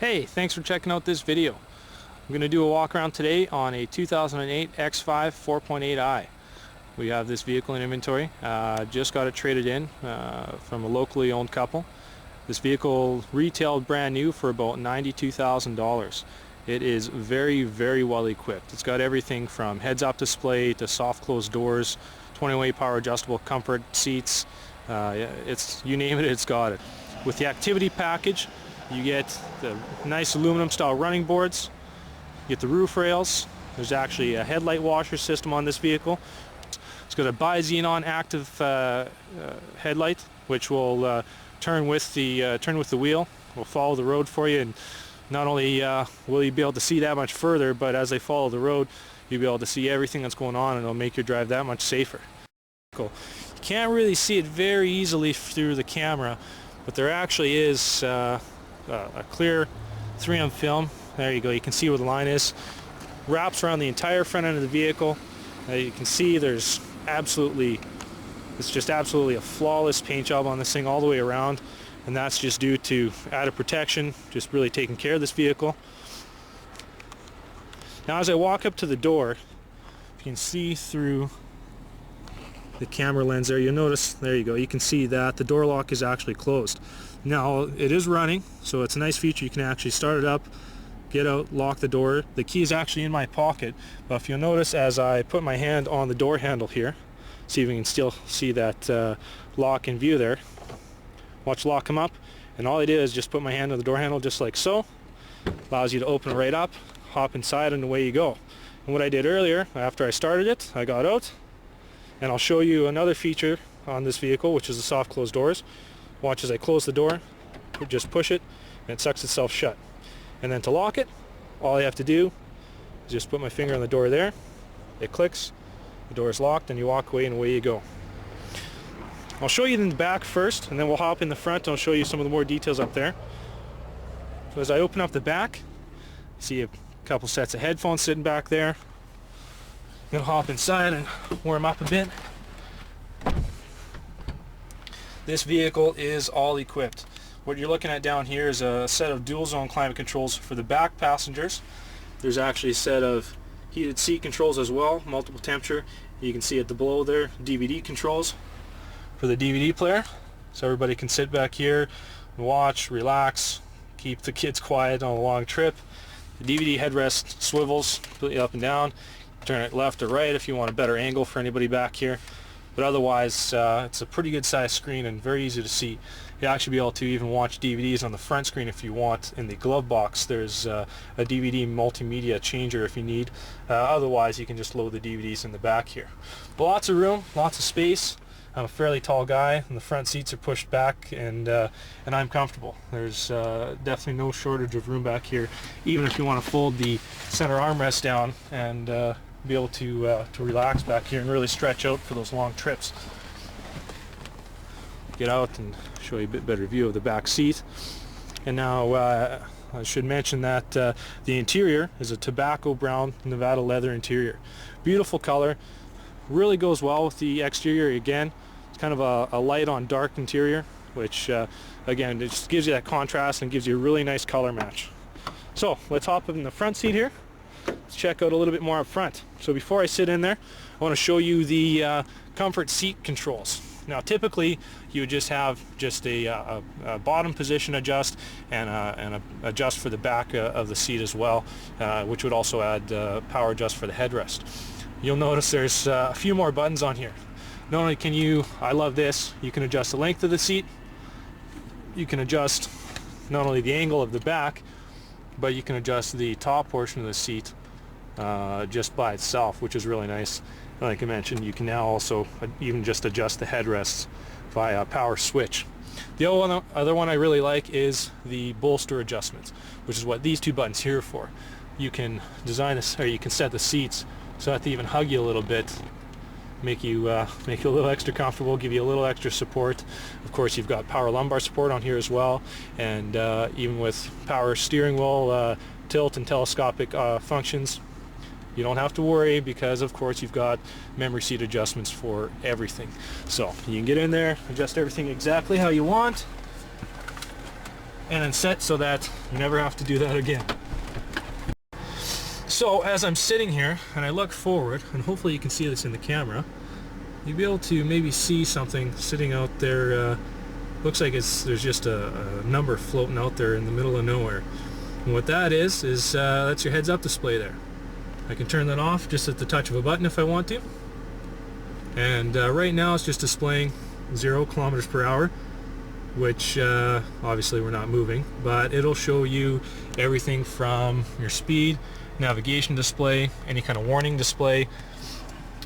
Hey, thanks for checking out this video. I'm going to do a walk around today on a 2008 X5 4.8i. We have this vehicle in inventory. Just got it traded in from a locally owned couple. This vehicle retailed brand new for about $92,000. It is very, very well equipped. It's got everything from heads-up display to soft closed doors, 20-way power adjustable comfort seats. You name it, it's got it. With the activity package, you get the nice aluminum style running boards, you get the roof rails. There's actually a headlight washer system on this vehicle. It's got a bi-xenon active headlight, which will turn with the wheel. Will follow the road for you, and not only will you be able to see that much further, but as they follow the road, you'll be able to see everything that's going on, and it'll make your drive that much safer. Cool. You can't really see it very easily through the camera, but there actually is a clear 3M film. There you go. You can see where the line is. Wraps around the entire front end of the vehicle. You can see it's just absolutely a flawless paint job on this thing all the way around, and that's just due to added protection, just really taking care of this vehicle. Now as I walk up to the door, you can see through the camera lens there, you'll notice, there you go, you can see that the door lock is actually closed. Now it is running, so it's a nice feature. You can actually start it up, get out, lock the door. The key is actually in my pocket, but if you'll notice as I put my hand on the door handle here, see if we can still see that lock in view there. Watch lock come up, and all I did is just put my hand on the door handle just like so. Allows you to open it right up, hop inside, and away you go. And what I did earlier, after I started it, I got out, and I'll show you another feature on this vehicle, which is the soft closed doors. Watch as I close the door, just push it, and it sucks itself shut. And then to lock it, all I have to do is just put my finger on the door there, it clicks, the door is locked, and you walk away and away you go. I'll show you in the back first, and then we'll hop in the front and I'll show you some of the more details up there. So as I open up the back, see a couple sets of headphones sitting back there. I'm gonna hop inside and warm up a bit. This vehicle is all equipped. What you're looking at down here is a set of dual zone climate controls for the back passengers. There's actually a set of heated seat controls as well, multiple temperature. You can see at the below there, DVD controls for the DVD player, so everybody can sit back here and watch, relax, keep the kids quiet on a long trip. The DVD headrest swivels completely up and down. Turn it left or right if you want a better angle for anybody back here. But otherwise, it's a pretty good sized screen and very easy to see. You'll actually be able to even watch DVDs on the front screen if you want. In the glove box, there's a DVD multimedia changer if you need. Otherwise, you can just load the DVDs in the back here. But lots of room, lots of space. I'm a fairly tall guy, and the front seats are pushed back, and I'm comfortable. There's definitely no shortage of room back here, even if you want to fold the center armrest down and be able to relax back here and really stretch out for those long trips. Get out and show you a bit better view of the back seat. And now I should mention that the interior is a tobacco brown Nevada leather interior. Beautiful color, really goes well with the exterior. Again, it's kind of a light on dark interior, which again, it just gives you that contrast and gives you a really nice color match. So let's hop up in the front seat here. Let's check out a little bit more up front. So before I sit in there, I want to show you the comfort seat controls. Now typically you would just have a bottom position adjust and a adjust for the back of the seat as well, which would also add power adjust for the headrest. You'll notice there's a few more buttons on here. Not only can you, I love this, you can adjust the length of the seat, you can adjust not only the angle of the back, but you can adjust the top portion of the seat just by itself, which is really nice. Like I mentioned, you can now also even just adjust the headrests via power switch. The other one I really like is the bolster adjustments, which is what these two buttons here are for. You can design this, or you can set the seats so that they even hug you a little bit, make you a little extra comfortable, give you a little extra support. Of course, you've got power lumbar support on here as well, and even with power steering wheel, tilt and telescopic functions, you don't have to worry, because of course you've got memory seat adjustments for everything. So you can get in there, adjust everything exactly how you want. and then set so that you never have to do that again. So as I'm sitting here and I look forward, and hopefully you can see this in the camera, you'll be able to maybe see something sitting out there. Looks like there's just a number floating out there in the middle of nowhere. And what that is that's your heads-up display there. I can turn that off just at the touch of a button if I want to. And right now it's just displaying 0 kilometers per hour, which obviously we're not moving, but it'll show you everything from your speed, navigation display, any kind of warning display,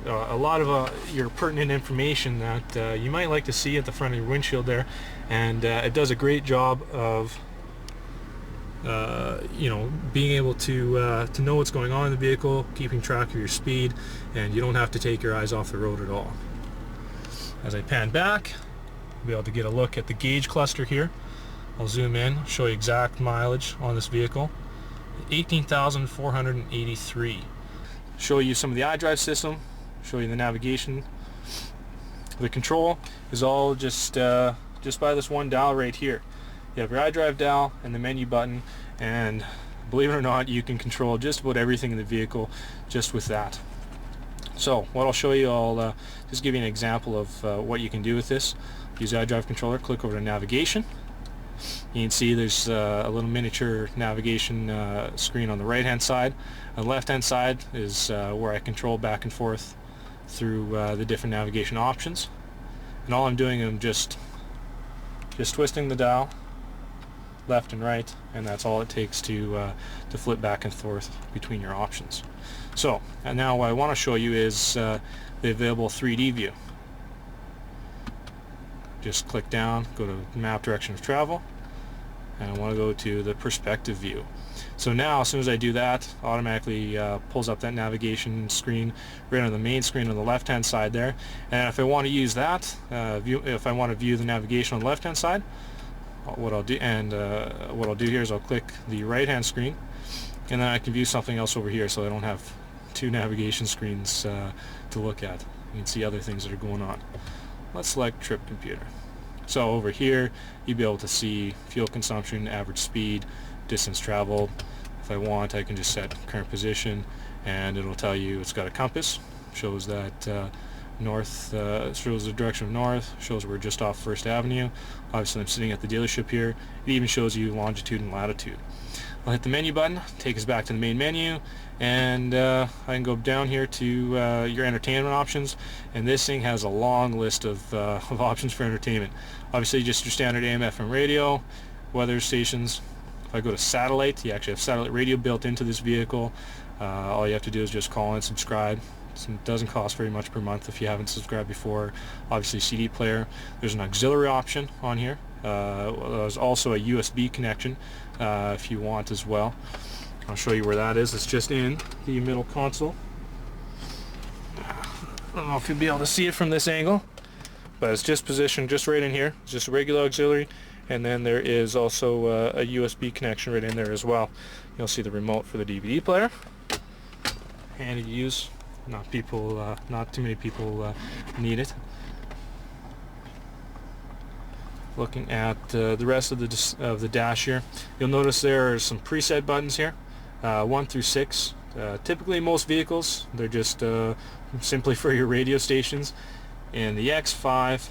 a lot of your pertinent information that you might like to see at the front of your windshield there, and it does a great job of you know, being able to know what's going on in the vehicle, keeping track of your speed, and you don't have to take your eyes off the road at all. As I pan back, you'll be able to get a look at the gauge cluster here. I'll zoom in, show you exact mileage on this vehicle. 18,483. Show you some of the iDrive system, show you the navigation. The control is all just by this one dial right here. You have your iDrive dial and the menu button, and believe it or not, you can control just about everything in the vehicle just with that. So what I'll show you, I'll just give you an example of what you can do with this. Use the iDrive controller, click over to navigation. You can see there's a little miniature navigation screen on the right hand side. On the left hand side is where I control back and forth through the different navigation options. And all I'm doing, I'm just twisting the dial left and right, and that's all it takes to flip back and forth between your options. So, and now what I want to show you is the available 3D view. Just click down, go to map direction of travel, and I want to go to the perspective view. So now as soon as I do that, automatically pulls up that navigation screen right on the main screen on the left hand side there. And if I want to use that if I want to view the navigation on the left hand side, what I'll do here is I'll click the right hand screen, and then I can view something else over here, so I don't have two navigation screens to look at. You can see other things that are going on. Let's select trip computer. So over here you'll be able to see fuel consumption, average speed, distance traveled. If I want, I can just set current position, and it'll tell you it's got a compass, shows that north, shows the direction of north, shows we're just off First Avenue. Obviously I'm sitting at the dealership here. It even shows you longitude and latitude. I'll hit the menu button, take us back to the main menu, and I can go down here to your entertainment options, and this thing has a long list of options for entertainment. Obviously just your standard AM/FM radio, weather stations. If I go to satellite, you actually have satellite radio built into this vehicle. All you have to do is just call and subscribe. It doesn't cost very much per month if you haven't subscribed before. Obviously CD player. There's an auxiliary option on here. There's also a USB connection if you want as well. I'll show you where that is. It's just in the middle console. I don't know if you'll be able to see it from this angle, but it's just positioned just right in here. It's just a regular auxiliary, and then there is also a USB connection right in there as well. You'll see the remote for the DVD player. Handy to use. Not too many people need it. Looking at the rest of the dash here, you'll notice there are some preset buttons here, 1 through 6. Typically, most vehicles, they're just simply for your radio stations. In the X5,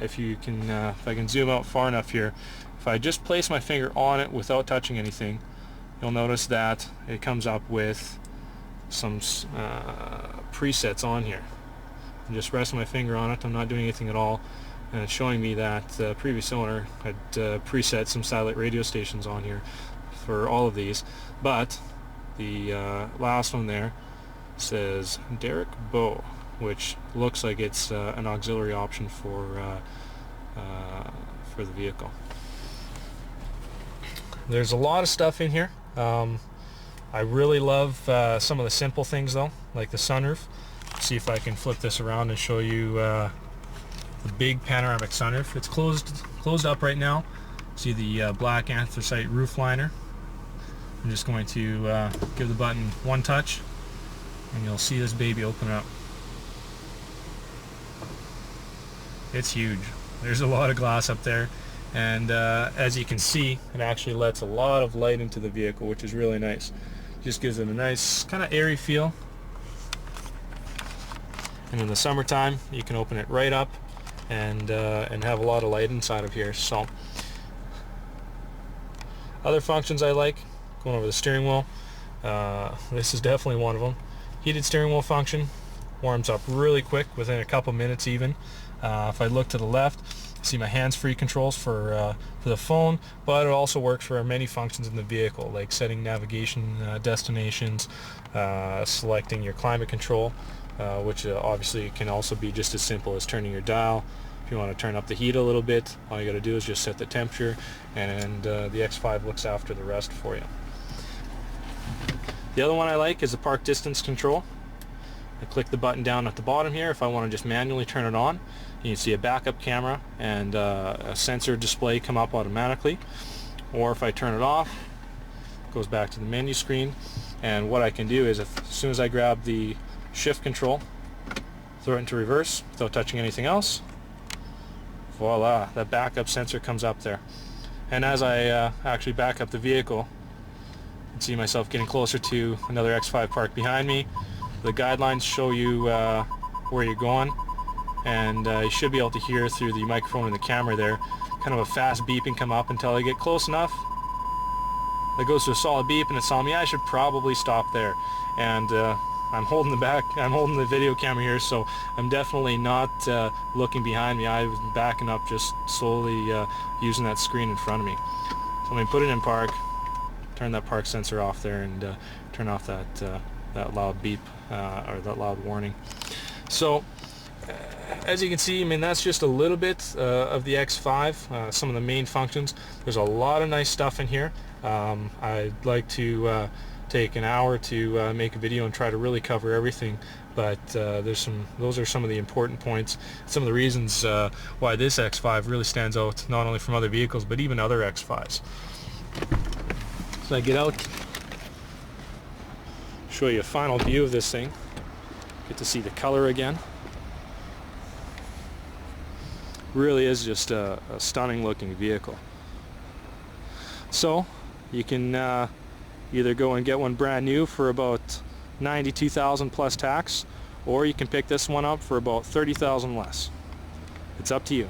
if I can zoom out far enough here, if I just place my finger on it without touching anything, you'll notice that it comes up with some presets on here. I'm just resting my finger on it. I'm not doing anything at all, and it's showing me that the previous owner had preset some satellite radio stations on here for all of these, but the last one there says Derek Bow, which looks like it's an auxiliary option for the vehicle. There's a lot of stuff in here. I really love some of the simple things though, like the sunroof. See if I can flip this around and show you the big panoramic sunroof. It's closed up right now. See the black anthracite roof liner. I'm just going to give the button one touch, and you'll see this baby open up. It's huge. There's a lot of glass up there, and as you can see, it actually lets a lot of light into the vehicle, which is really nice. Just gives it a nice kind of airy feel. And in the summertime, you can open it right up and have a lot of light inside of here. So other functions I like, going over the steering wheel, this is definitely one of them. Heated steering wheel function, warms up really quick, within a couple minutes even. If I look to the left, see my hands-free controls for the phone, but it also works for many functions in the vehicle, like setting navigation destinations, selecting your climate control, which obviously can also be just as simple as turning your dial. If you want to turn up the heat a little bit, all you got to do is just set the temperature, and the X5 looks after the rest for you. The other one I like is the park distance control. I click the button down at the bottom here if I want to just manually turn it on. You can see a backup camera and a sensor display come up automatically. Or if I turn it off, it goes back to the menu screen. And what I can do is, as soon as I grab the shift control, throw it into reverse without touching anything else, voila, that backup sensor comes up there. And as I actually back up the vehicle, I can see myself getting closer to another X5 parked behind me. The guidelines show you where you're going, and you should be able to hear through the microphone and the camera there kind of a fast beeping come up until I get close enough. It goes to a solid beep and it's telling me I should probably stop there. And I'm holding the video camera here, so I'm definitely not looking behind me. I was backing up, just slowly using that screen in front of me. So I'm going to put it in park, turn that park sensor off there, and turn off that loud beep or that loud warning. So as you can see, I mean, that's just a little bit of the X5, some of the main functions. There's a lot of nice stuff in here. I'd like to take an hour to make a video and try to really cover everything, but those are some of the important points, some of the reasons why this X5 really stands out, not only from other vehicles but even other X5s. So I get out, show you a final view of this thing. Get to see the color again. Really is just a stunning looking vehicle. So you can either go and get one brand new for about $92,000 plus tax, or you can pick this one up for about $30,000 less. It's up to you.